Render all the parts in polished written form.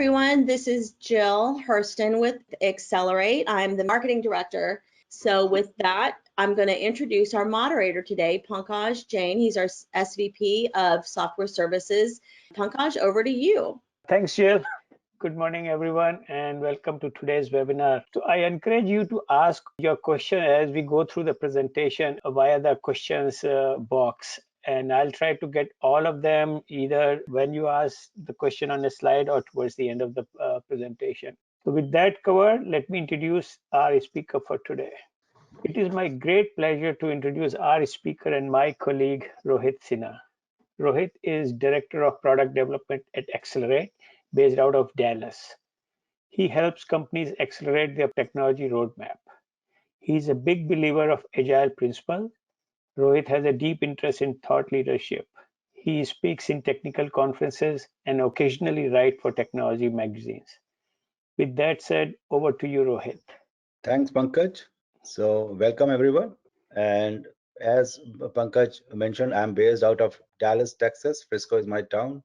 everyone. This is Jill Hurston with Accelerate. I'm the marketing director. So with that, I'm going to introduce our moderator today, Pankaj Jain. He's our SVP of Software Services. Pankaj, over to you. Thanks, Jill. Good morning, everyone, and welcome to today's webinar. So I encourage you to ask your question as we go through the presentation via the questions box. And I'll try to get all of them either when you ask the question on the slide or towards the end of the presentation. So with that covered, let me introduce our speaker for today. It is my great pleasure to introduce our speaker and my colleague, Rohit Sinha. Rohit is Director of Product Development at Accelerate, based out of Dallas. He helps companies accelerate their technology roadmap. He's a big believer of Agile principles. Rohit has a deep interest in thought leadership. He speaks in technical conferences and occasionally writes for technology magazines. With that said, over to you, Rohit. Thanks, Pankaj. So welcome everyone. And as Pankaj mentioned, I'm based out of Dallas, Texas. Frisco is my town.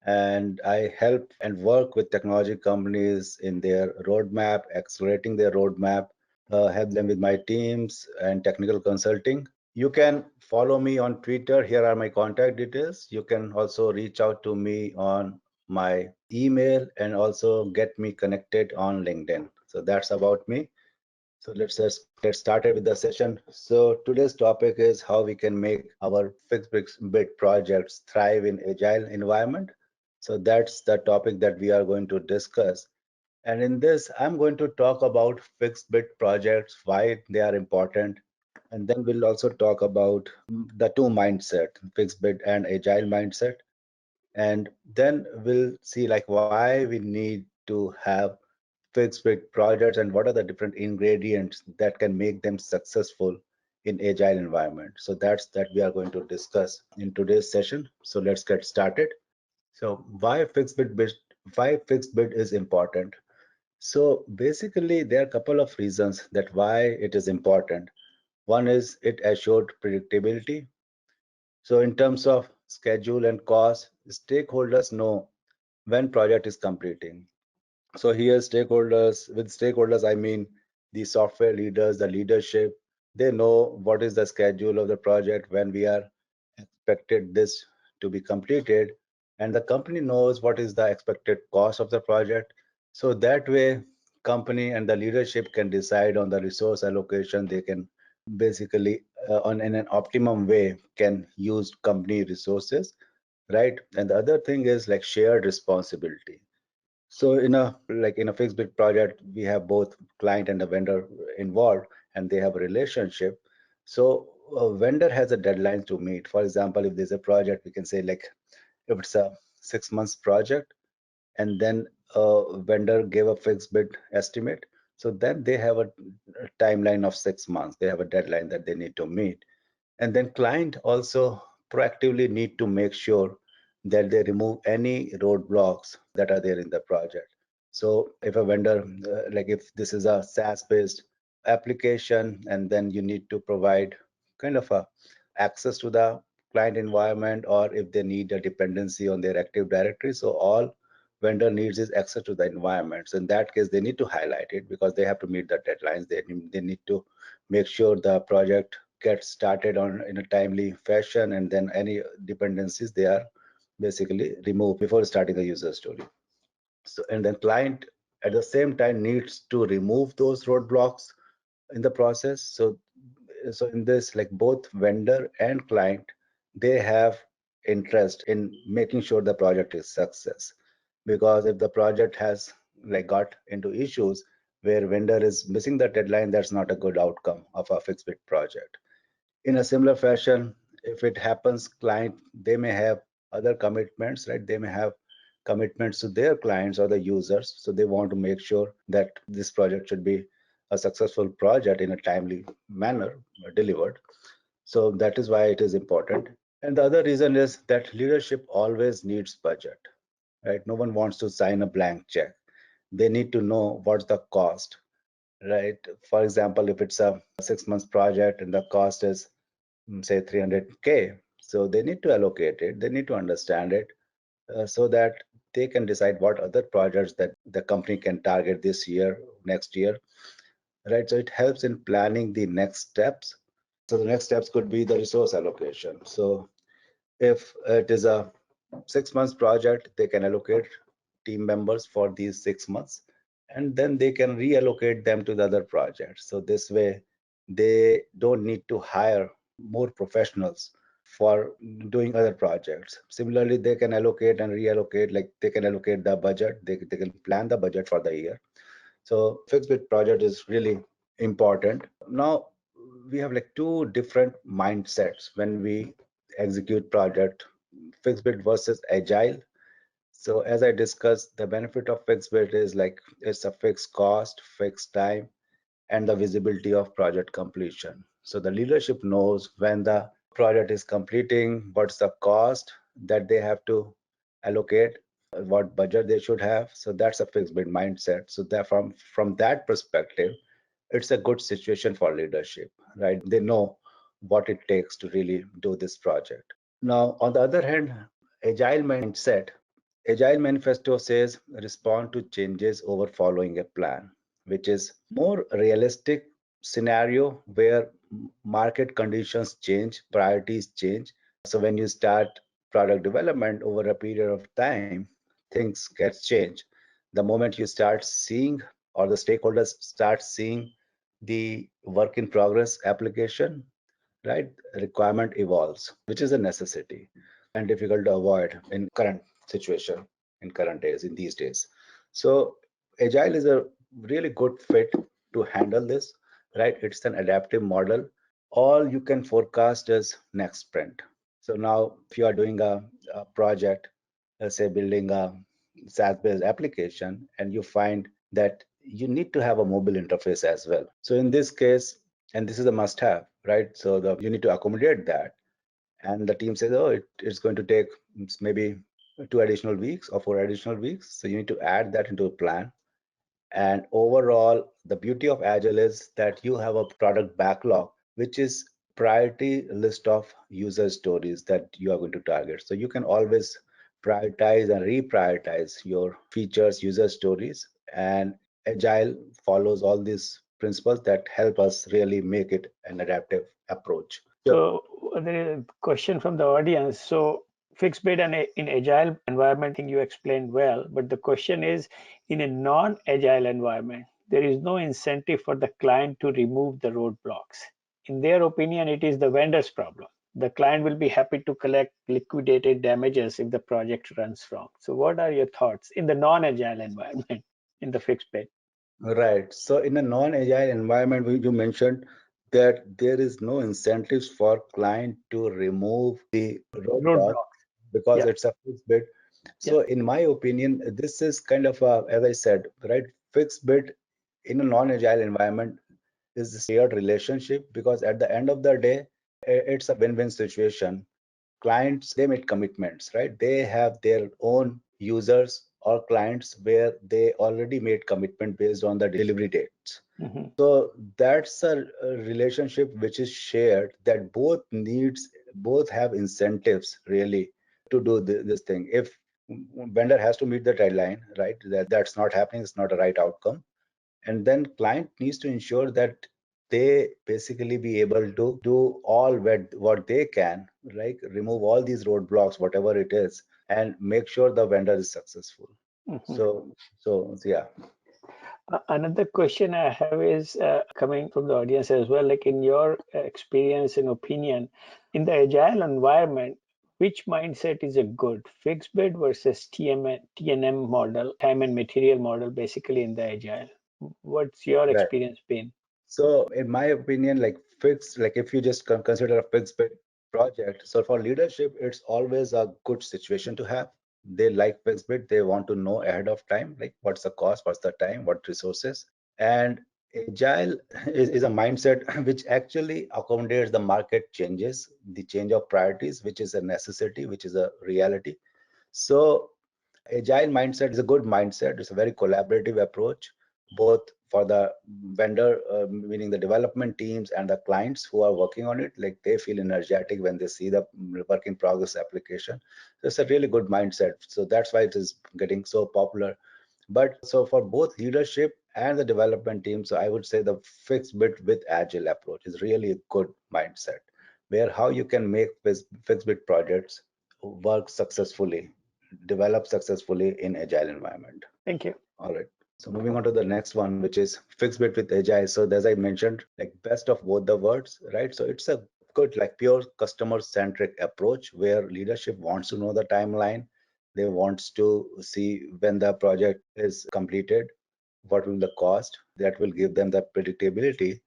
And I help and work with technology companies in their roadmap, accelerating their roadmap, help them with my teams and technical consulting. You can follow me on Twitter. Here are my contact details. You can also reach out to me on my email and also get me connected on LinkedIn. So that's about me. So let's just get started with the session. So today's topic is how we can make our fixed bit projects thrive in agile environment. So that's the topic that we are going to discuss. And in this, I'm going to talk about fixed bit projects, why they are important. And then we'll also talk about the two mindset, fixed bit and agile mindset. And then we'll see like why we need to have fixed bit projects and what are the different ingredients that can make them successful in agile environment. So that's that we are going to discuss in today's session. So let's get started. So why fixed bit is important? So basically there are a couple of reasons that why it is important. One is it assured predictability. So in terms of schedule and cost, stakeholders know when project is completing. So here with stakeholders, I mean the software leaders, the leadership, they know what is the schedule of the project, when we are expected this to be completed, and the company knows what is the expected cost of the project. So that way, company and the leadership can decide on the resource allocation. They can basically in an optimum way can use company resources, right? And the other thing is like shared responsibility. So in a fixed bid project, we have both client and a vendor involved, and they have a relationship. So a vendor has a deadline to meet. For example, if there's a project, we can say like if it's a 6 months project, and then a vendor gave a fixed bid estimate. So then they have a timeline of 6 months. They have a deadline that they need to meet. And then client also proactively need to make sure that they remove any roadblocks that are there in the project. So if a vendor, like if this is a SaaS-based application, and then you need to provide kind of a access to the client environment, or if they need a dependency on their Active Directory. So all vendor needs is access to the environment. So in that case, they need to highlight it because they have to meet the deadlines. They need to make sure the project get started on in a timely fashion, and then any dependencies they are basically removed before starting a user story. So and then client at the same time needs to remove those roadblocks in the process. So in this, like both vendor and client, they have interest in making sure the project is success, because if the project has like got into issues where vendor is missing the deadline, that's not a good outcome of a fixed bid project. In a similar fashion, if it happens, client, they may have other commitments, right? They may have commitments to their clients or the users. So they want to make sure that this project should be a successful project in a timely manner delivered. So that is why it is important. And the other reason is that leadership always needs budget, right? No one wants to sign a blank check. They need to know what's the cost, right? For example, if it's a 6 months project and the cost is say 300K, so they need to allocate it, they need to understand it, so that they can decide what other projects that the company can target this year, next year, right? So it helps in planning the next steps. So the next steps could be the resource allocation. So if it is a 6 months project, they can allocate team members for these 6 months, and then they can reallocate them to the other projects. So this way, they don't need to hire more professionals for doing other projects. Similarly, they can allocate and reallocate, like they can allocate the budget, they can plan the budget for the year. So fixed bid project is really important. Now we have like two different mindsets when we execute project, fixed bid versus agile. So as I discussed, the benefit of fixed bid is like it's a fixed cost, fixed time, and the visibility of project completion. So the leadership knows when the project is completing, what's the cost that they have to allocate, what budget they should have. So that's a fixed bid mindset. So that from that perspective, it's a good situation for leadership, right? They know what it takes to really do this project. Now, on the other hand, agile mindset, agile manifesto says respond to changes over following a plan, which is more realistic scenario where market conditions change, priorities change. So when you start product development over a period of time, things get changed. The moment you start seeing or the stakeholders start seeing the work in progress application, right, requirement evolves, which is a necessity and difficult to avoid in current situation, in current days, in these days. So agile is a really good fit to handle this, right? It's an adaptive model. All you can forecast is next sprint. So now if you are doing a project, let's say building a SaaS based application, and you find that you need to have a mobile interface as well. So in this case, and this is a must have, right? So you need to accommodate that, and the team says, oh, it's going to take maybe 2 additional weeks or 4 additional weeks, so you need to add that into a plan. And overall, the beauty of Agile is that you have a product backlog, which is priority list of user stories that you are going to target. So you can always prioritize and reprioritize your features, user stories, and Agile follows all these principles that help us really make it an adaptive approach. So there is a question from the audience. So fixed bid and in agile environment, I think you explained well, but the question is in a non-agile environment, there is no incentive for the client to remove the roadblocks. In their opinion, it is the vendor's problem. The client will be happy to collect liquidated damages if the project runs wrong. So what are your thoughts in the non-agile environment in the fixed bid? Right. So in a non-agile environment, you mentioned that there is no incentives for client to remove the roadblock Roadblocks. because Yeah. it's a fixed bid. Yeah. So in my opinion, this is kind of a, as I said, right, fixed bid in a non-agile environment is a shared relationship, because at the end of the day, it's a win-win situation. Clients, they make commitments, right? They have their own users or clients where they already made commitment based on the delivery dates. Mhm. So that's a relationship which is shared, that both have incentives really to do this thing. If vendor has to meet the deadline, right, that's not happening, it's not a right outcome, and then client needs to ensure that they basically be able to do all what they can, like remove all these roadblocks, whatever it is, and make sure the vendor is successful. Mhm. So yeah. Another question I have is coming from the audience as well. Like in your experience and opinion, in the agile environment, which mindset is a good fixed bid versus TNM model, time and material model, basically in the agile? What's your Right. experience been? So in my opinion, like fixed, like if you just consider a fixed bid project, so for leadership, it's always a good situation to have. They like fixed bid, they want to know ahead of time, like what's the cost, what's the time, what resources. And agile is a mindset which actually accommodates the market changes, the change of priorities, which is a necessity, which is a reality. So agile mindset is a good mindset. It's a very collaborative approach, both for the vendor, meaning the development teams and the clients who are working on it, like they feel energetic when they see the work in progress application. So it's a really good mindset. So that's why it is getting so popular. But so for both leadership and the development team, so I would say the fixed bit with agile approach is really a good mindset, where how you can make fixed bit projects work successfully, develop successfully in agile environment. Thank you. All right. So moving on to the next one, which is fixed bit with agile. So as I mentioned, like best of both the worlds, right? So it's a good, like pure customer centric approach where leadership wants to know the timeline. They wants to see when the project is completed, what will the cost. That will give them the predictability,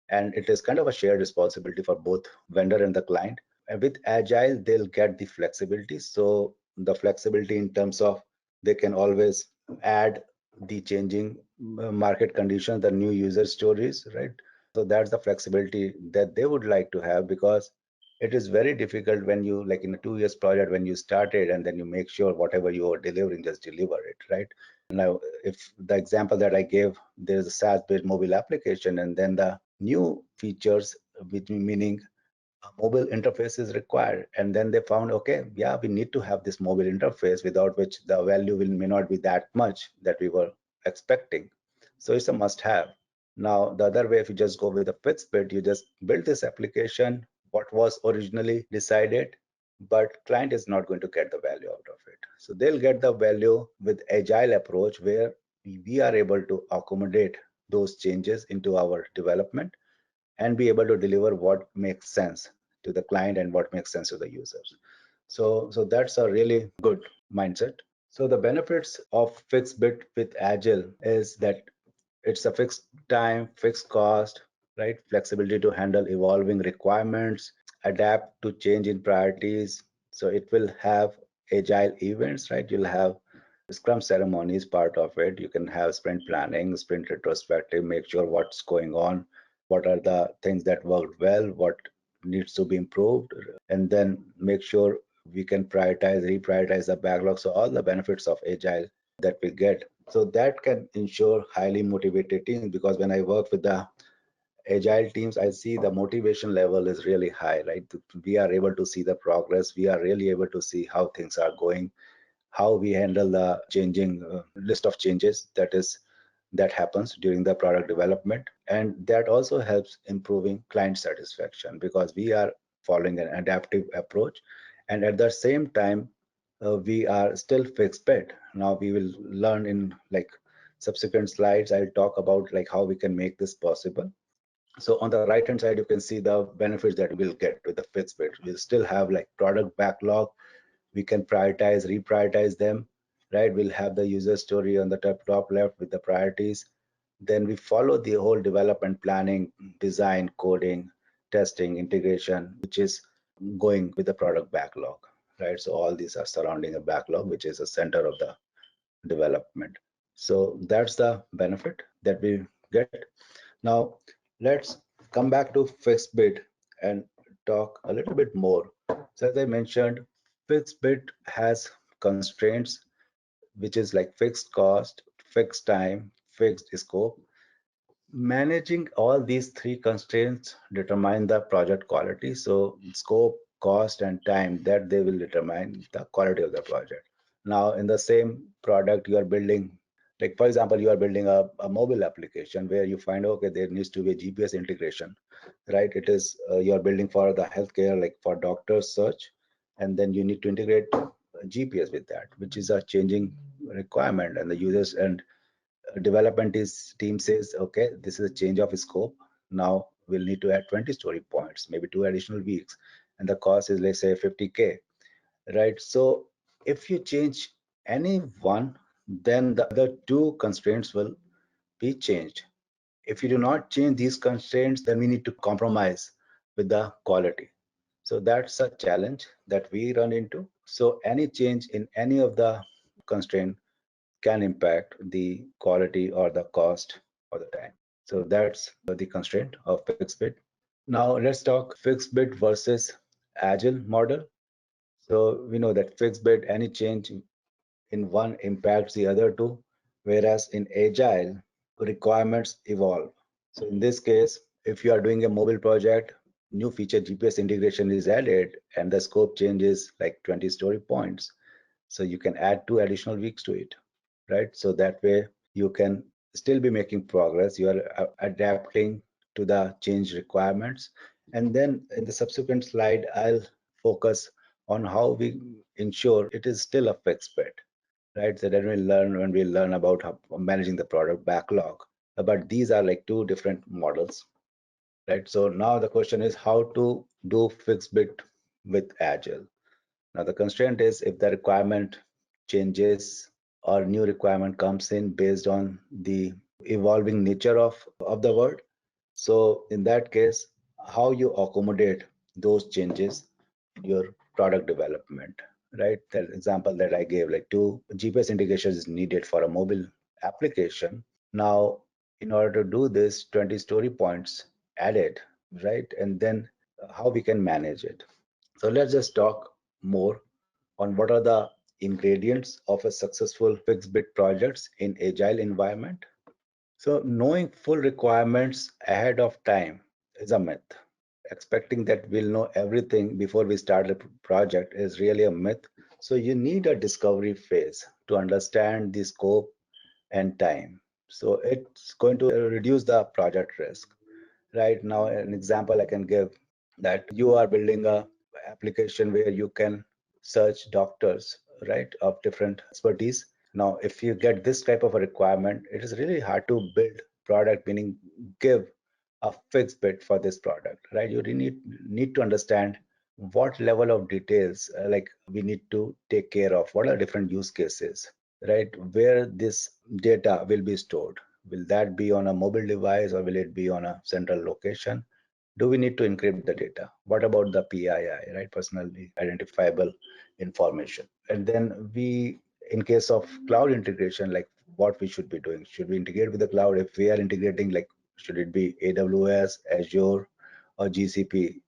and it is kind of a shared responsibility for both vendor and the client. And with agile, they'll get the flexibility. So the flexibility in terms of they can always add the changing market conditions, the new user stories, right? So that's the flexibility that they would like to have, because it is very difficult when you, like in a 2 years project, when you started and then you make sure whatever you are delivering, just deliver it, right? Now, if the example that I gave, there's a SaaS-based mobile application, and then the new features, which meaning a mobile interface is required, and then they found, okay, yeah, we need to have this mobile interface, without which the value may not be that much that we were expecting. So it's a must have. Now the other way, if you just go with the fixed bit, you just build this application what was originally decided, but client is not going to get the value out of it. So they'll get the value with agile approach, where we are able to accommodate those changes into our development and be able to deliver what makes sense to the client and what makes sense to the users. So that's a really good mindset. So the benefits of fixed bit with agile is that it's a fixed time, fixed cost, right? Flexibility to handle evolving requirements, adapt to change in priorities. So it will have agile events, right? You'll have Scrum ceremonies part of it. You can have sprint planning, sprint retrospective, make sure what's going on, what are the things that worked well, what needs to be improved, and then make sure we can prioritize, reprioritize the backlog. So all the benefits of agile that we get. So that can ensure highly motivated teams, because when I work with the agile teams, I see the motivation level is really high, right? We are able to see the progress. We are really able to see how things are going, how we handle the changing list of changes that happens during the product development. And that also helps improving client satisfaction, because we are following an adaptive approach, and at the same time we are still fixed bit. Now we will learn in like subsequent slides, I'll talk about like how we can make this possible. So on the right hand side, you can see the benefits that we'll get with the fixed bit. We'll still have like product backlog. We can prioritize, reprioritize them, right? We'll have the user story on the top left with the priorities. Then we follow the whole development planning, design, coding, testing, integration, which is going with the product backlog, right? So all these are surrounding a backlog, which is the center of the development. So that's the benefit that we get. Now let's come back to fixed bit and talk a little bit more. So as I mentioned, fixed bit has constraints, which is like fixed cost, fixed time, fixed scope. Managing all these three constraints determine the project quality. So scope, cost, and time, that they will determine the quality of the project. Now in the same product you are building, like for example, you are building a mobile application where you find, okay, there needs to be a GPS integration, right? It is you are building for the healthcare, like for doctors search, and then you need to integrate GPS with that, which is a changing requirement, and the users and development team says, okay, this is a change of scope. Now we'll need to add 20 story points, maybe 2 additional weeks, and the cost is, let's say, 50K, right? So if you change any one, then the other two constraints will be changed. If you do not change these constraints, then we need to compromise with the quality. So that's a challenge that we run into. So any change in any of the constraint can impact the quality or the cost or the time. So that's the constraint of fixed bit. Now let's talk fixed bit versus agile model. So we know that fixed bit, any change in one impacts the other two, whereas in agile, requirements evolve. So in this case, if you are doing a mobile project, new feature GPS integration is added and the scope changes like 20 story points. So you can add 2 additional weeks to it, right? So that way you can still be making progress. You are adapting to the change requirements. And then in the subsequent slide, I'll focus on how we ensure it is still a fixed bit, right? So then when we learn about how managing the product backlog. But these are like two different models, right? So now the question is how to do fixed bit with Agile. Now the constraint is if the requirement changes or new requirement comes in based on the evolving nature of the world. So in that case, how you accommodate those changes in your product development, right? That example that I gave, like 2 GPS integrations is needed for a mobile application. Now, in order to do this, 20 story points added, right? And then how we can manage it. So let's just talk more on what are the ingredients of a successful fixed bit projects in agile environment. So knowing full requirements ahead of time is a myth. Expecting that we'll know everything before we start a project is really a myth. So you need a discovery phase to understand the scope and time. So it's going to reduce the project risk. Right now, an example I can give that you are building a application where you can search doctors, right, of different expertise. Now if you get this type of a requirement, it is really hard to build product, meaning give a fixed bit for this product, right? You really need to understand what level of details like we need to take care of, what are different use cases, right? Where this data will be stored, will that be on a mobile device or will it be on a central location? Do we need to encrypt the data? What about the PII, right? Personally identifiable information. And then we, in case of cloud integration, like what we should be doing, should we integrate with the cloud? If we are integrating, like should it be AWS, Azure, or GCP?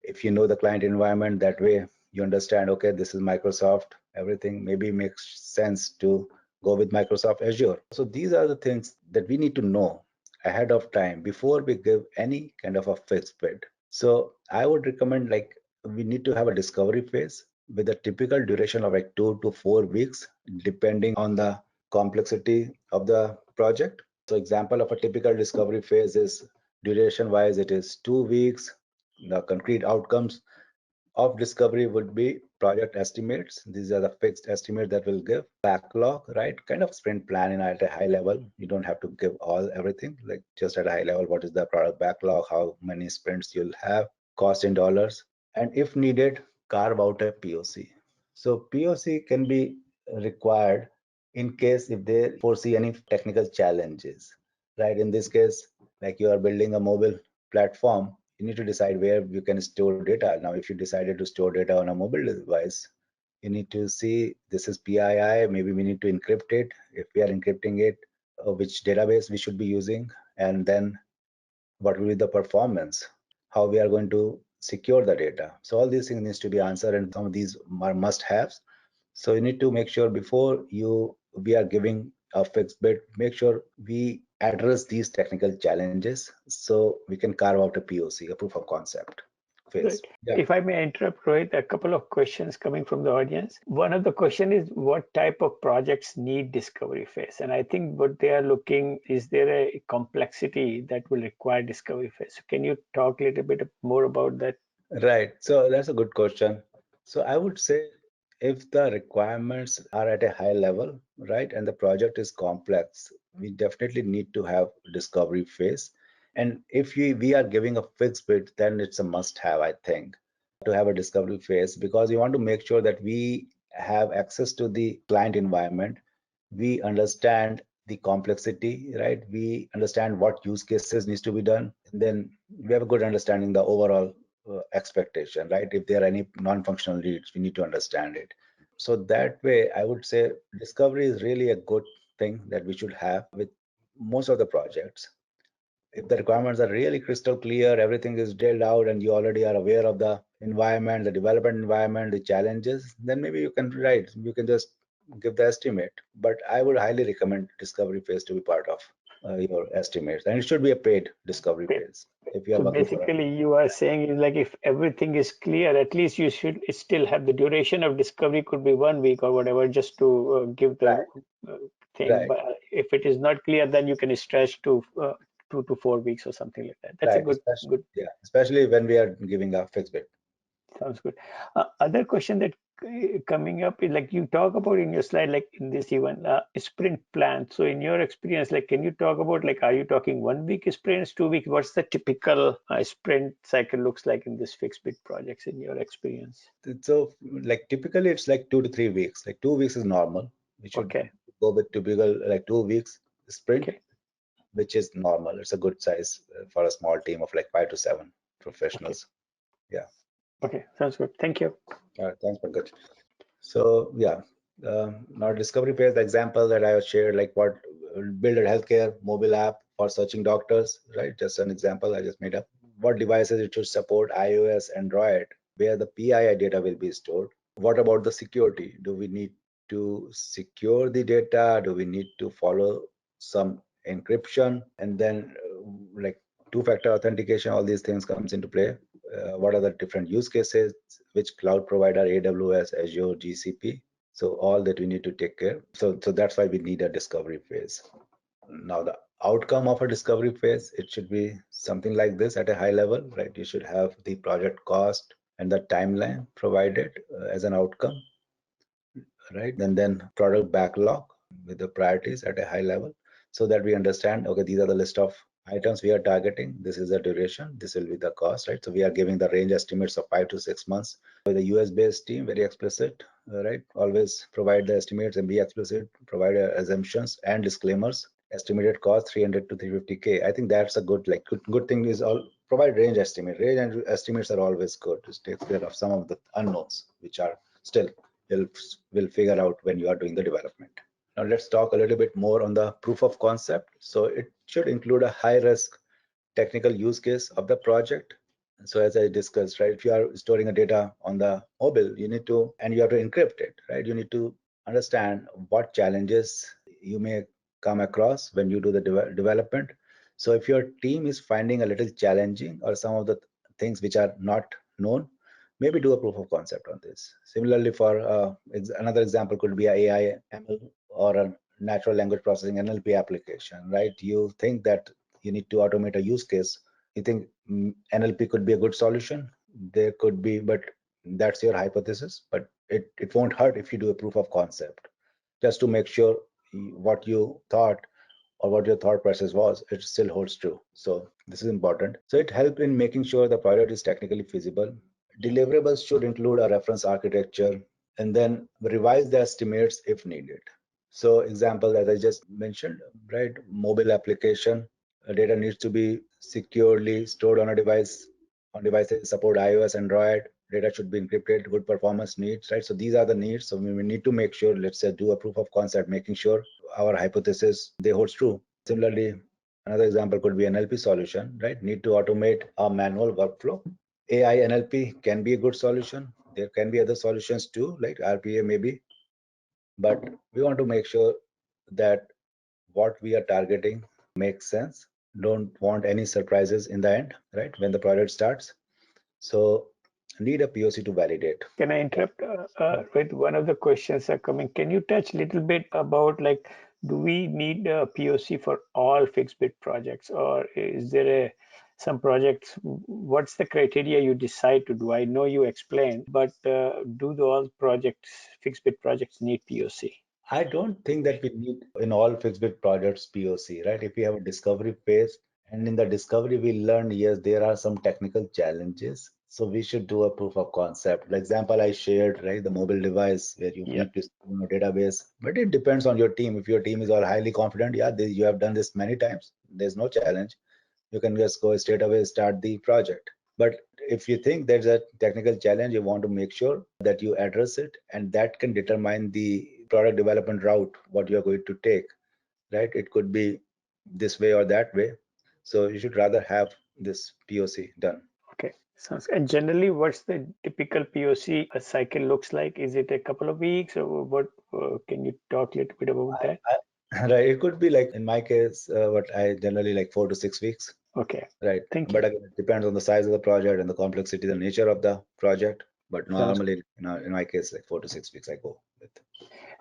If you know the client environment, that way you understand, okay, this is Microsoft, everything maybe makes sense to go with Microsoft Azure. So these are the things that we need to know ahead of time before we give any kind of a fixed bid. So I would recommend, like, we need to have a discovery phase with a typical duration of like 2 to 4 weeks, depending on the complexity of the project. So example of a typical discovery phase is duration wise, it is 2 weeks. The concrete outcomes of discovery would be project estimates. These are the fixed estimates that will give backlog, right? Kind of sprint plan in at a high level. You don't have to give all everything, like just at a high level, what is the product backlog, how many sprints you'll have, cost in dollars, and if needed, carve out a POC. So POC can be required in case if they foresee any technical challenges, right? In this case, like you are building a mobile platform, you need to decide where you can store data. Now, if you decided to store data on a mobile device, you need to see this is PII, maybe we need to encrypt it. If we are encrypting it, which database we should be using, and then what will be the performance, how we are going to secure the data. So all these things needs to be answered, and some of these are must-haves. So you need to make sure before we are giving a fixed bid, make sure we address these technical challenges so we can carve out a POC, a proof of concept phase. Right. Yeah. If I may interrupt, Rohit, a couple of questions coming from the audience. One of the question is what type of projects need discovery phase? And I think what they are looking, is there a complexity that will require discovery phase? So can you talk a little bit more about that? Right. So that's a good question. So I would say if the requirements are at a high level, right, and the project is complex, we definitely need to have discovery phase. And if we are giving a fixed bid, then it's a must have, I think, to have a discovery phase, because we want to make sure that we have access to the client environment. We understand the complexity, right? We understand what use cases needs to be done. And then we have a good understanding the overall expectation, right? If there are any non-functional needs, we need to understand it. So that way, I would say discovery is really a good thing that we should have with most of the projects. If the requirements are really crystal clear, everything is drilled out, and you already are aware of the environment, the development environment, the challenges, then maybe you can write, you can just give the estimate. But I would highly recommend discovery phase to be part of. your estimates, and it should be a paid discovery phase if you are So working for basically, you are saying is like if everything is clear, at least you should still have the duration of discovery could be 1 week or whatever, just to give the uh, thing. right, But if it is not clear, then you can stretch to 2 to 4 weeks or something like that. That's a right, good. especially when we are giving a fixed bid. Sounds good. Other question that coming up is like you talk about in your slide, like in this even sprint plan. So in your experience, like, can you talk about like, are you talking 1 week sprints, 2 weeks? What's the typical sprint cycle looks like in this fixed bid projects in your experience? So like typically it's like 2 to 3 weeks. Like 2 weeks is normal. We should Okay. go with typical like 2 weeks sprint, Okay. which is normal. It's a good size for a small team of like 5 to 7 Okay. professionals. Yeah. Okay. Sounds good. Thank you. Thanks, Pankaj. So yeah, now discovery phase, the example that I shared, like what build a healthcare mobile app for searching doctors, right? Just an example I just made up. What devices it should support, iOS, Android, where the PII data will be stored. What about the security? Do we need to secure the data? Do we need to follow some encryption? And then like two-factor authentication, all these things comes into play. What are the different use cases, which cloud provider, AWS, Azure, GCP. So all that we need to take care. So that's why we need a discovery phase. Now the outcome of a discovery phase, it should be something like this at a high level, right? You should have the project cost and the timeline provided as an outcome, right? And then product backlog with the priorities at a high level, so that we understand, okay, these are the list of items we are targeting, this is the duration, this will be the cost, right? So we are giving the range estimates of 5 to 6 months. With a US based team, very explicit, right? Always provide the estimates and be explicit, provide assumptions and disclaimers. Estimated cost 300 to 350K. I think that's a good, like good thing is all provide range estimate. Range and estimates are always good. It takes care of some of the unknowns, which are still will figure out when you are doing the development. Now let's talk a little bit more on the proof of concept. So it should include a high risk technical use case of the project. So as I discussed, right, if you are storing a data on the mobile, you need to, and you have to encrypt it, right? You need to understand what challenges you may come across when you do the development. So if your team is finding a little challenging or some of the things which are not known, maybe do a proof of concept on this. Similarly, for another example could be a AI, ML, or a natural language processing NLP application, right? You think that you need to automate a use case. You think NLP could be a good solution. There could be, but that's your hypothesis. But it won't hurt if you do a proof of concept, just to make sure what you thought or what your thought process was, it still holds true. So this is important. So it helps in making sure the project is technically feasible. Deliverables should include a reference architecture, and then revise the estimates if needed. So example that I just mentioned, right? Mobile application data needs to be securely stored on a device. On devices support iOS, Android. Data should be encrypted. Good performance needs, right? So these are the needs. So we need to make sure. Let's say do a proof of concept, making sure our hypothesis they holds true. Similarly, another example could be NLP solution, right? Need to automate a manual workflow. AI NLP can be a good solution. There can be other solutions too, like RPA maybe, but we want to make sure that what we are targeting makes sense. Don't want any surprises in the end, right? When the project starts. So need a POC to validate. Can I interrupt with one of the questions are coming? Can you touch a little bit about like, do we need a POC for all fixed bid projects, or is there some projects? What's the criteria you decide to do? I know you explained, but do all projects, fixed bid projects, need POC? I don't think that we need in all fixed bid projects POC, right? If we have a discovery phase, and in the discovery we learned, yes, there are some technical challenges. So we should do a proof of concept. The example I shared, right? The mobile device where you need to store a database, but it depends on your team. If your team is all highly confident, yeah, you have done this many times. There's no challenge. You can just go straight away, start the project. But if you think there's a technical challenge, you want to make sure that you address it, and that can determine the product development route, what you're going to take, right? It could be this way or that way. So you should rather have this POC done. Okay, sounds. And generally, what's the typical POC a cycle looks like? Is it a couple of weeks, or what? Can you talk a little bit about that? Right. It could be like in my case, what I generally like 4 to 6 weeks. Okay. Right. Thank But you. again, it depends on the size of the project and the complexity, the nature of the project. But Sounds normally, in my case, like 4 to 6 weeks, I go with.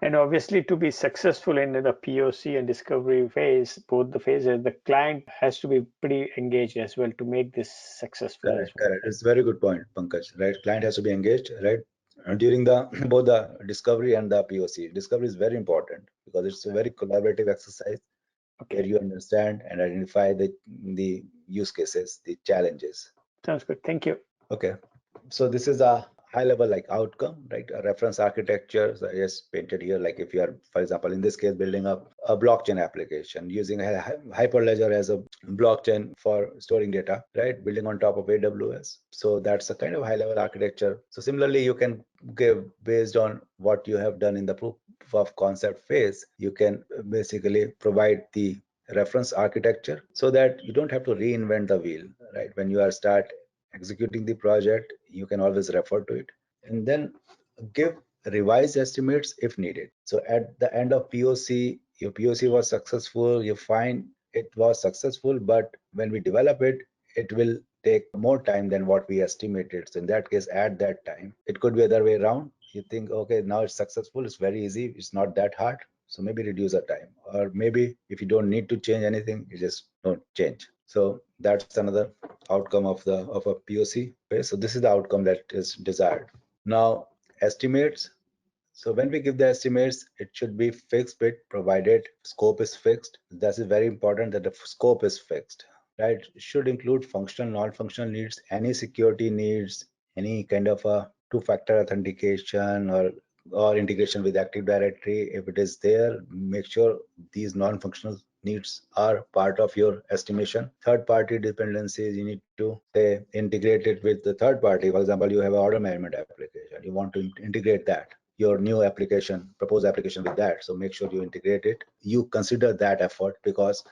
And obviously, to be successful in the POC and discovery phase, both the phases, the client has to be pretty engaged as well to make this successful as Correct, well. correct. It's a very good point, Pankaj. Right, client has to be engaged, right, during the both the discovery and the POC. Discovery is very important because it's a very collaborative exercise where Okay, you understand and identify the use cases, the challenges. sounds good. Thank you. Okay, so this is a high level like outcome, right? A reference architecture. So I just painted here, like if you are, for example, in this case, building up a blockchain application using a Hyperledger as a blockchain for storing data, right? Building on top of AWS. So that's a kind of high level architecture. So similarly, you can give based on what you have done in the proof of concept phase, you can basically provide the reference architecture so that you don't have to reinvent the wheel, right? When you are start executing the project, you can always refer to it and then give revised estimates if needed. So at the end of POC, your POC was successful, you find it was successful, but when we develop it, it will take more time than what we estimated. So in that case, at that time, it could be other way around. You think, okay, now it's successful, it's very easy, it's not that hard. So maybe reduce the time, or maybe if you don't need to change anything, you just don't change. So that's another outcome of a POC phase. So this is the outcome that is desired. Now estimates. So when we give the estimates, it should be fixed bit provided scope is fixed. That is very important that the scope is fixed, right? It should include functional, non-functional needs, any security needs, any kind of a two-factor authentication or integration with Active Directory. If it is there, make sure these non-functional needs are part of your estimation. Third-party dependencies, you need to say integrate it with the third party. For example, you have an order management application. You want to integrate that your new application, proposed application with that. So make sure you integrate it. You consider that effort because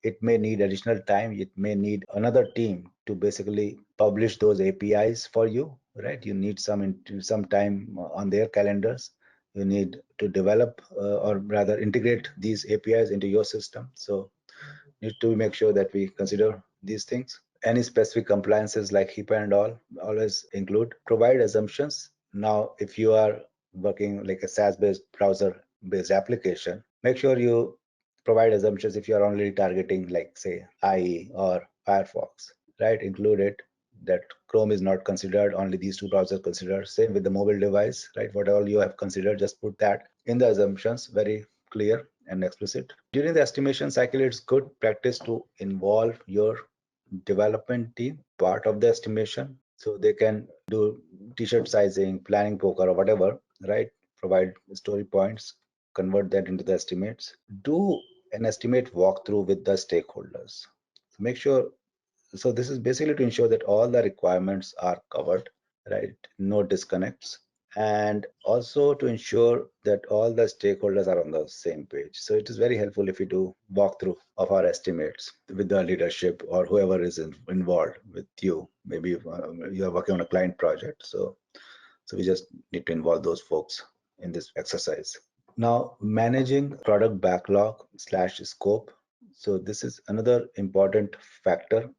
it may need additional time. It may need another team to basically publish those APIs for you, right? You need some time on their calendars. You need to develop or rather integrate these APIs into your system. So need to make sure that we consider these things. Any specific compliances like HIPAA and all, always include. Provide assumptions. Now, if you are working like a SaaS-based browser-based application, make sure you provide assumptions if you are only targeting like say IE or Firefox, right? Include it that Chrome is not considered, only these two browsers considered. Same with the mobile device, right? What all you have considered, just put that in the assumptions, very clear and explicit. During the estimation cycle, it's good practice to involve your development team part of the estimation so they can do t-shirt sizing, planning poker or whatever, right? Provide story points, convert that into the estimates. Do an estimate walkthrough with the stakeholders. So make sure, so this is basically to ensure that all the requirements are covered, right? No disconnects, and also to ensure that all the stakeholders are on the same page. So it is very helpful if we do walkthrough of our estimates with the leadership or whoever is involved with you. Maybe you are working on a client project, so we just need to involve those folks in this exercise. Now, managing product backlog slash scope. So this is another important factor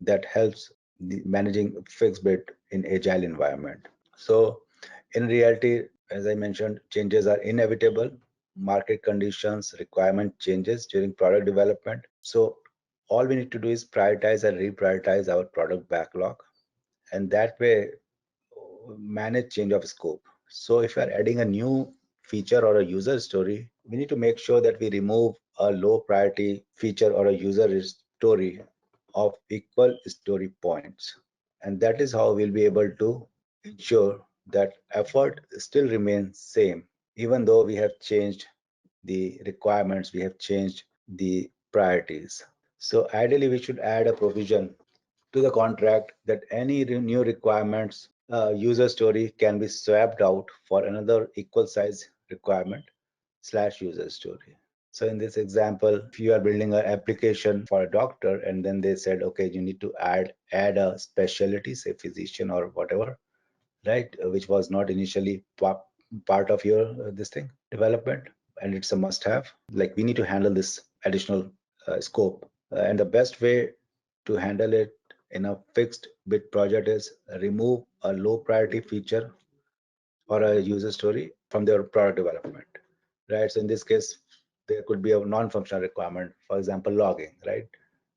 that helps managing fixed bit in agile environment. So in reality, as I mentioned, changes are inevitable. Market conditions, requirement changes during product development. So all we need to do is prioritize and reprioritize our product backlog. And that way manage change of scope. So if you are adding a new feature or a user story, we need to make sure that we remove a low priority feature or a user story of equal story points. And that is how we'll be able to ensure that effort still remains same, even though we have changed the requirements, we have changed the priorities. So ideally, we should add a provision to the contract that any new requirements user story can be swapped out for another equal size requirement slash user story. So in this example, if you are building an application for a doctor and then they said, okay, you need to add a specialty, say physician or whatever, right, which was not initially part of your this thing development. and it's a must-have. Like we need to handle this additional scope, and the best way to handle it in a fixed bit project is remove a low priority feature or a user story from their product development, right? So in this case, there could be a non-functional requirement, for example, logging, right?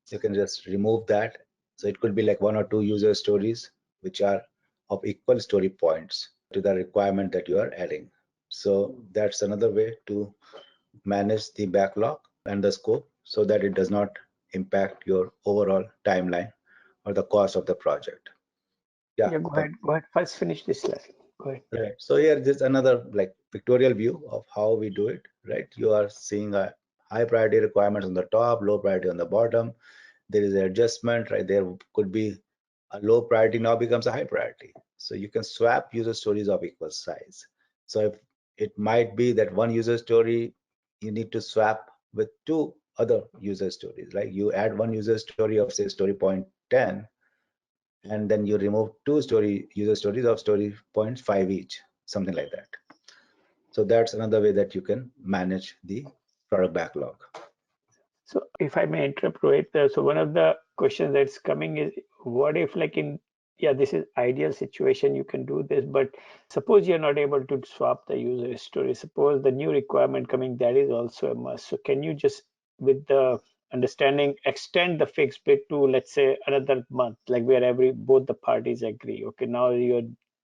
So you can just remove that. So it could be like one or two user stories which are of equal story points to the requirement that you are adding. So that's another way to manage the backlog and the scope so that it does not impact your overall timeline or the cost of the project. Yeah. Yeah, go ahead. First finish this slide. Go ahead. Right. So here, this another like pictorial view of how we do it, right? You are seeing a high priority requirements on the top, low priority on the bottom. There is an adjustment, right? There could be a low priority now becomes a high priority. So you can swap user stories of equal size. So if it might be that one user story you need to swap with two other user stories, right? You add one user story of say story point 10, and then you remove two user stories of story points 5 each, something like that. So that's another way that you can manage the product backlog. So if I may interrupt, Rohit, so one of the questions that's coming is, what if like yeah, this is ideal situation, you can do this, but suppose you're not able to swap the user story, suppose the new requirement coming, that is also a must. So can you just, with the understanding, extend the fixed bit to, let's say, another month, like where both the parties agree, okay, now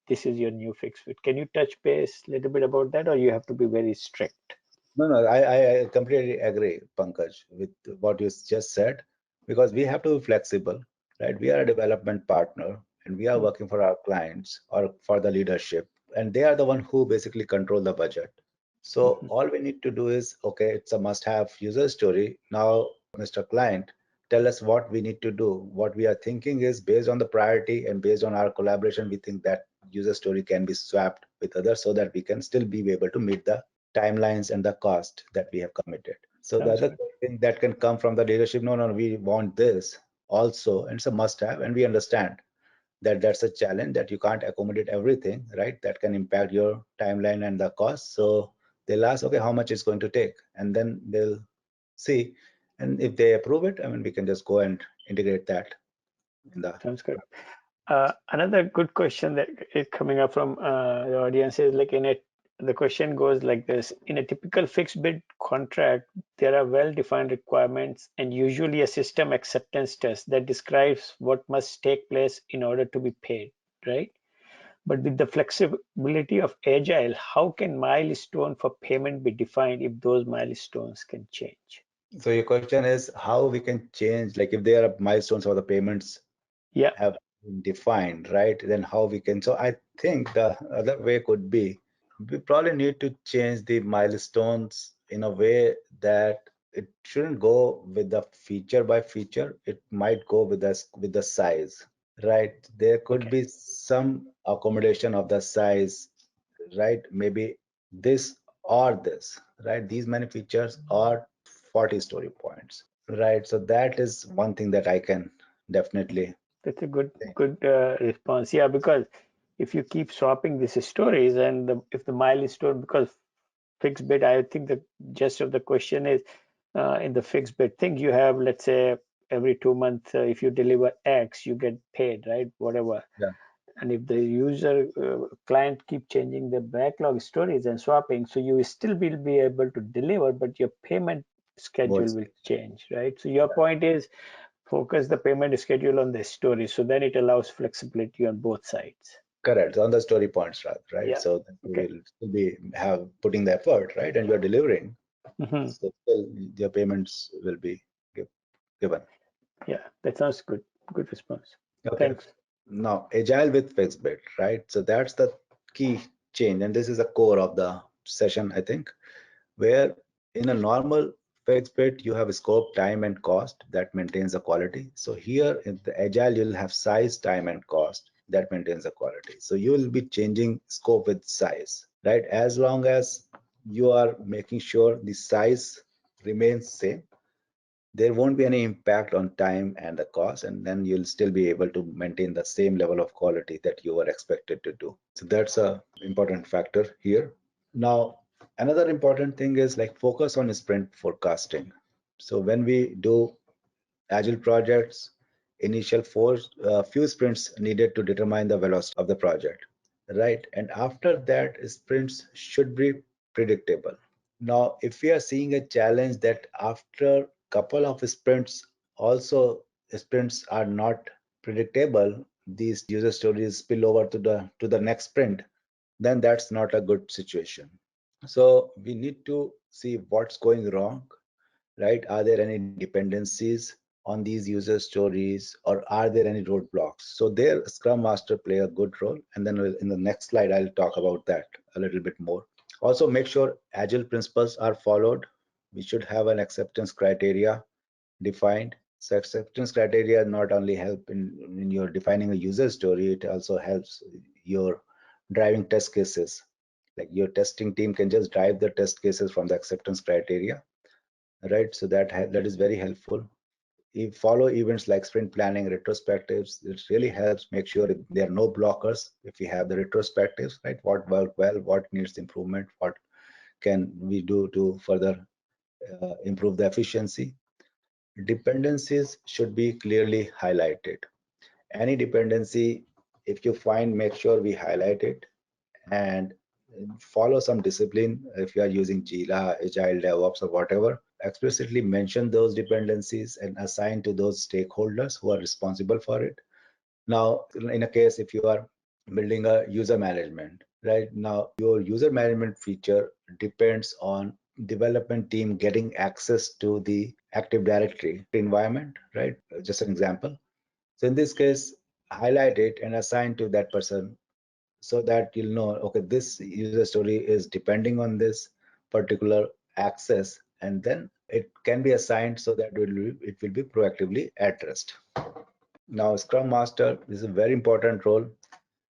this is your new fixed bit. Can you touch base a little bit about that, or you have to be very strict? No, I completely agree, Pankaj, with what you just said, because we have to be flexible, right? We are a development partner and we are working for our clients or for the leadership, and they are the one who basically control the budget. So all we need to do is, okay, it's a must-have user story. Now, Mr. Client, tell us what we need to do. What we are thinking is based on the priority and based on our collaboration, we think that user story can be swapped with others so that we can still be able to meet the timelines and the cost that we have committed. So the Sounds other good. thing that can come from the leadership, no, we want this also, and it's a must-have, and we understand that that's a challenge that you can't accommodate everything, right? That can impact your timeline and the cost. So they'll ask, okay, how much it's going to take, and then they'll see, and if they approve it, I mean, we can just go and integrate that in the. Sounds good. Another good question that is coming up from the audience is like the question goes like this: in a typical fixed bid contract, there are well-defined requirements and usually a system acceptance test that describes what must take place in order to be paid, right? But with the flexibility of Agile, how can milestone for payment be defined if those milestones can change? So your question is how we can change, like if there are milestones or the payments Yeah, have been defined, right? Then how we can. So I think the other way could be we probably need to change the milestones in a way that it shouldn't go with the feature by feature. It might go with the size, right? There could okay. be some accommodation of the size, right? Maybe this or this, right? These many features are 40 story points, right? So that is one thing that I can definitely That's a good think. response. Yeah, because if you keep swapping these stories and if the milestone, because fixed bid, I think the gist of the question is in the fixed bid thing, you have, let's say, every 2 months, if you deliver X, you get paid, right? Whatever. Yeah, And if the user client keep changing the backlog stories and swapping, so you still will be able to deliver, but your payment schedule both. will change, right? So your point is focus the payment schedule on the story, so then it allows flexibility on both sides. Correct. On the story points, right? Yeah. So that you Okay. will still be have putting the effort, right? And you're delivering. Hmm. So still your payments will be given. Yeah, that sounds good. Good response. Okay. Thanks. Now, agile with fixed bid, right? So that's the key change. And this is the core of the session, I think, where in a normal fixed bid, you have scope, time, and cost that maintains the quality. So here in the agile, you'll have size, time, and cost that maintains the quality. So you will be changing scope with size, right? As long as you are making sure the size remains same, there won't be any impact on time and the cost, and then you'll still be able to maintain the same level of quality that you were expected to do. So that's a important factor here. Now, Another important thing is like focus on sprint forecasting. So when we do agile projects, initial few sprints needed to determine the velocity of the project, right? And after that, sprints should be predictable. Now, if we are seeing a challenge that after couple of sprints, also sprints are not predictable, these user stories spill over to the next sprint, then that's not a good situation. So we need to see what's going wrong, right? Are there any dependencies on these user stories, or are there any roadblocks? So there, Scrum Master play a good role. And then in the next slide, I'll talk about that a little bit more. Also, make sure Agile principles are followed. We should have an acceptance criteria defined. So acceptance criteria not only help in your defining a user story, it also helps your driving test cases. Like your testing team can just drive the test cases from the acceptance criteria, right? So that is very helpful. You follow events like sprint planning, retrospectives. It really helps make sure there are no blockers. If we have the retrospectives, right? What worked well, what needs improvement, what can we do to further improve the efficiency. Dependencies should be clearly highlighted. Any dependency, if you find, make sure we highlight it and follow some discipline. If you are using Jira, Agile, DevOps, or whatever, explicitly mention those dependencies and assign to those stakeholders who are responsible for it. Now, in a case, if you are building a user management, right? Now, your user management feature depends on development team getting access to the Active Directory environment, right? Just an example. So in this case, highlight it and assign to that person so that you'll know, okay, this user story is depending on this particular access, and then it can be assigned so that it will be proactively addressed. Now, Scrum Master is a very important role.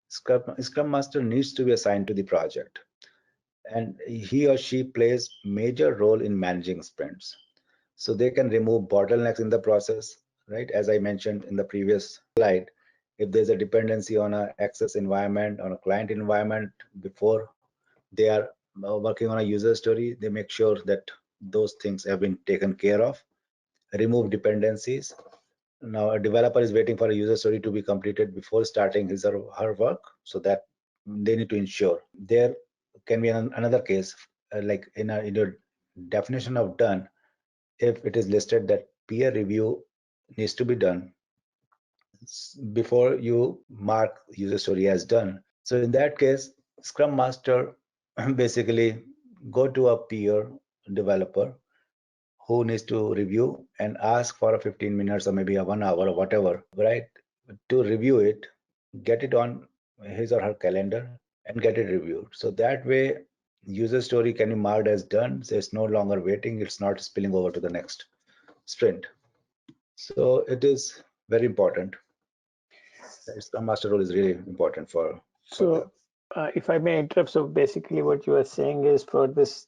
Scrum Master needs to be assigned to the project, and he or she plays major role in managing sprints. So they can remove bottlenecks in the process, right? As I mentioned in the previous slide, if there's a dependency on an access environment, on a client environment, before they are working on a user story, they make sure that those things have been taken care of. Remove dependencies. Now, a developer is waiting for a user story to be completed before starting his or her work, so that they need to ensure. There can be another case, like in your definition of done, if it is listed that peer review needs to be done before you mark user story as done. So in that case, Scrum Master basically go to a peer developer who needs to review and ask for a 15 minutes or maybe a 1 hour or whatever, right? To review it, get it on his or her calendar and get it reviewed. So that way, user story can be marked as done. So it's no longer waiting. It's not spilling over to the next sprint. So it is very important. The Scrum Master role is really important for So, if I may interrupt, so basically what you are saying is for this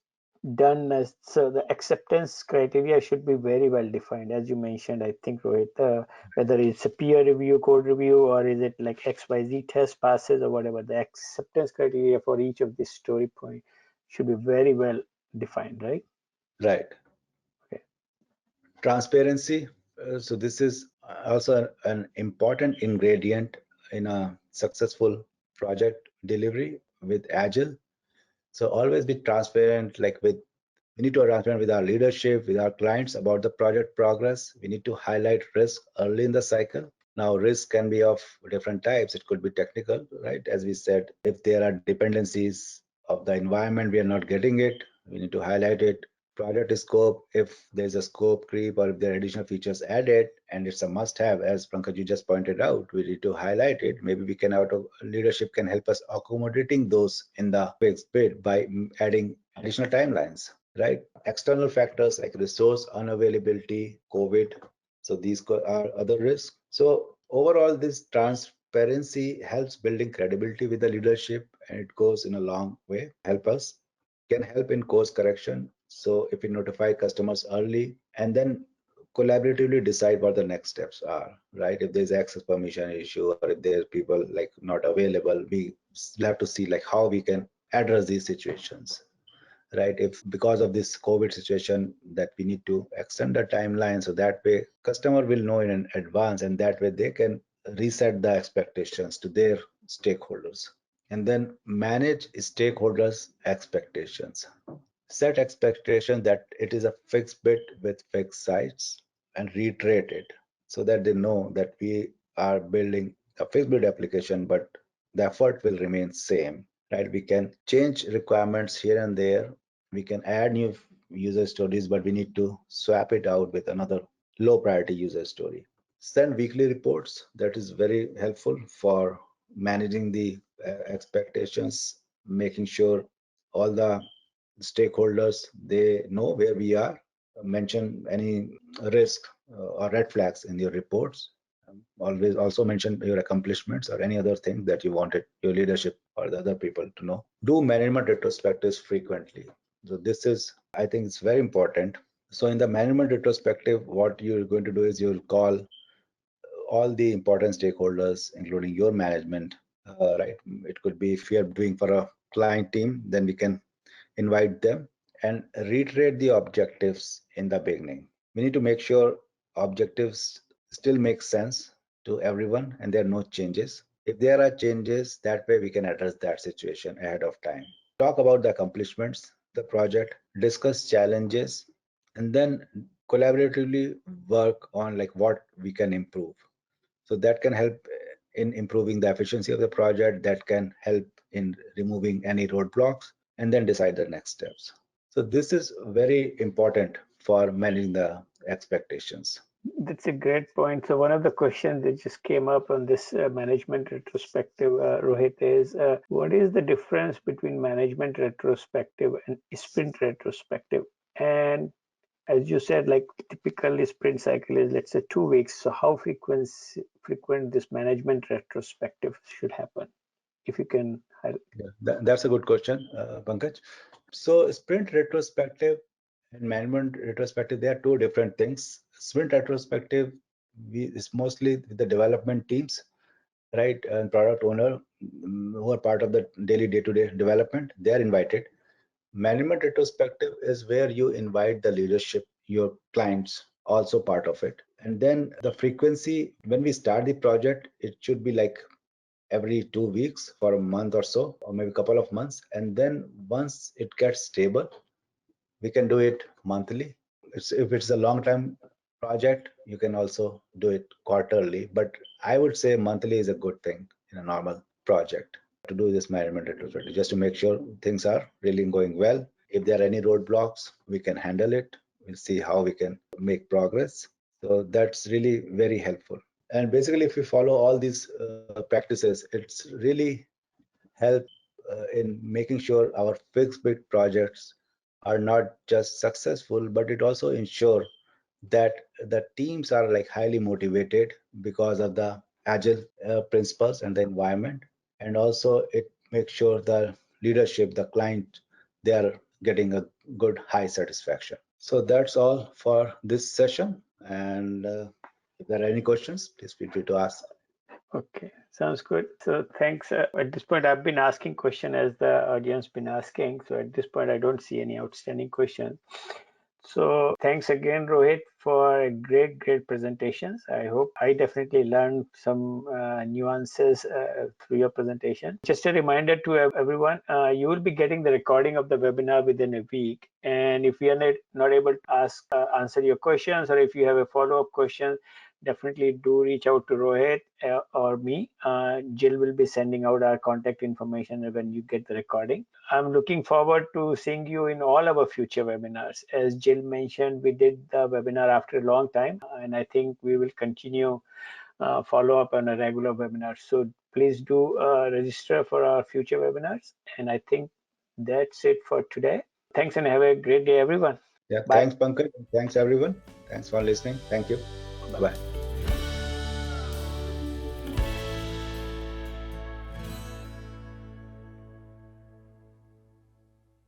done, so the acceptance criteria should be very well defined, as you mentioned, I think, Rohit, whether it's a peer review, code review, or is it like XYZ test passes or whatever, the acceptance criteria for each of these story point should be very well defined, right? Right. Okay. Transparency. So this is also an important ingredient in a successful project delivery with Agile. So always be transparent, like we need to be transparent with our leadership, with our clients about the project progress. We need to highlight risk early in the cycle. Now, risk can be of different types. It could be technical, right? As we said, if there are dependencies of the environment, we are not getting it, we need to highlight it. Project scope, if there's a scope creep or if there are additional features added and it's a must have, as Pankaj you just pointed out, we need to highlight it. Maybe we can, out of leadership can help us accommodating those in the fixed bid by adding additional timelines, right? External factors like resource unavailability, COVID. So these are other risks. So overall, this transparency helps building credibility with the leadership, and it goes in a long way. Help us, can help in course correction. So if we notify customers early and then collaboratively decide what the next steps are, right? If there's access permission issue or if there's people like not available, we have to see like how we can address these situations, right? If because of this COVID situation that we need to extend the timeline, so that way customer will know in advance, and that way they can reset the expectations to their stakeholders. And then manage stakeholders' expectations. Set expectation that it is a fixed bit with fixed size and reiterate it so that they know that we are building a fixed bit application, but the effort will remain same, right? We can change requirements here and there. We can add new user stories, but we need to swap it out with another low priority user story. Send weekly reports. That is very helpful for managing the expectations, making sure all the stakeholders they know where we are. Mention any risk or red flags in your reports. Always also mention your accomplishments or any other thing that you wanted your leadership or the other people to know. Do management retrospectives frequently. So this is, I think it's very important. So in the management retrospective, what you're going to do is you'll call all the important stakeholders, including your management, right? It could be if you're doing for a client team, then we can invite them and reiterate the objectives in the beginning. We need to make sure objectives still make sense to everyone and there are no changes. If there are changes, that way we can address that situation ahead of time. Talk about the accomplishments, the project, discuss challenges, and then collaboratively work on like what we can improve. So that can help in improving the efficiency of the project, that can help in removing any roadblocks, and then decide the next steps. So this is very important for managing the expectations. That's a great point. So one of the questions that just came up on this management retrospective, Rohit, is what is the difference between management retrospective and sprint retrospective? And as you said, like typically sprint cycle is, let's say, 2 weeks. So how frequent this management retrospective should happen? If you can highlight. Yeah, that's a good question, Pankaj. So sprint retrospective and management retrospective, they are two different things. Sprint retrospective is mostly with the development teams, right, and product owner who are part of the daily day-to-day development. They are invited. Management retrospective is where you invite the leadership, your clients, also part of it. And then the frequency, when we start the project, it should be like every 2 weeks for a month or so, or maybe a couple of months. And then once it gets stable, we can do it monthly. If it's a long-term project, you can also do it quarterly. But I would say monthly is a good thing in a normal project to do this management retrospective, just to make sure things are really going well. If there are any roadblocks, we can handle it. We'll see how we can make progress. So that's really very helpful. And basically, if we follow all these practices, it's really help in making sure our fixed bid projects are not just successful, but it also ensure that the teams are like highly motivated because of the agile principles and the environment. And also it makes sure the leadership, the client, they are getting a good high satisfaction. So that's all for this session. And if there are any questions, please feel free to ask. Okay, sounds good. So thanks. At this point, I've been asking question as the audience been asking. So at this point, I don't see any outstanding questions. So thanks again, Rohit, for a great presentations. I hope I definitely learned some nuances through your presentation. Just a reminder to everyone, you will be getting the recording of the webinar within a week. And if we are not able to answer your questions, or if you have a follow-up question, definitely do reach out to Rohit or me. Jill will be sending out our contact information when you get the recording. I'm looking forward to seeing you in all our future webinars. As Jill mentioned, we did the webinar after a long time, and I think we will continue follow up on a regular webinar. So please do register for our future webinars. And I think that's it for today. Thanks and have a great day, everyone. Yeah, Bye. thanks, Pankaj. Thanks, everyone. Thanks for listening. Thank you. Bye-bye.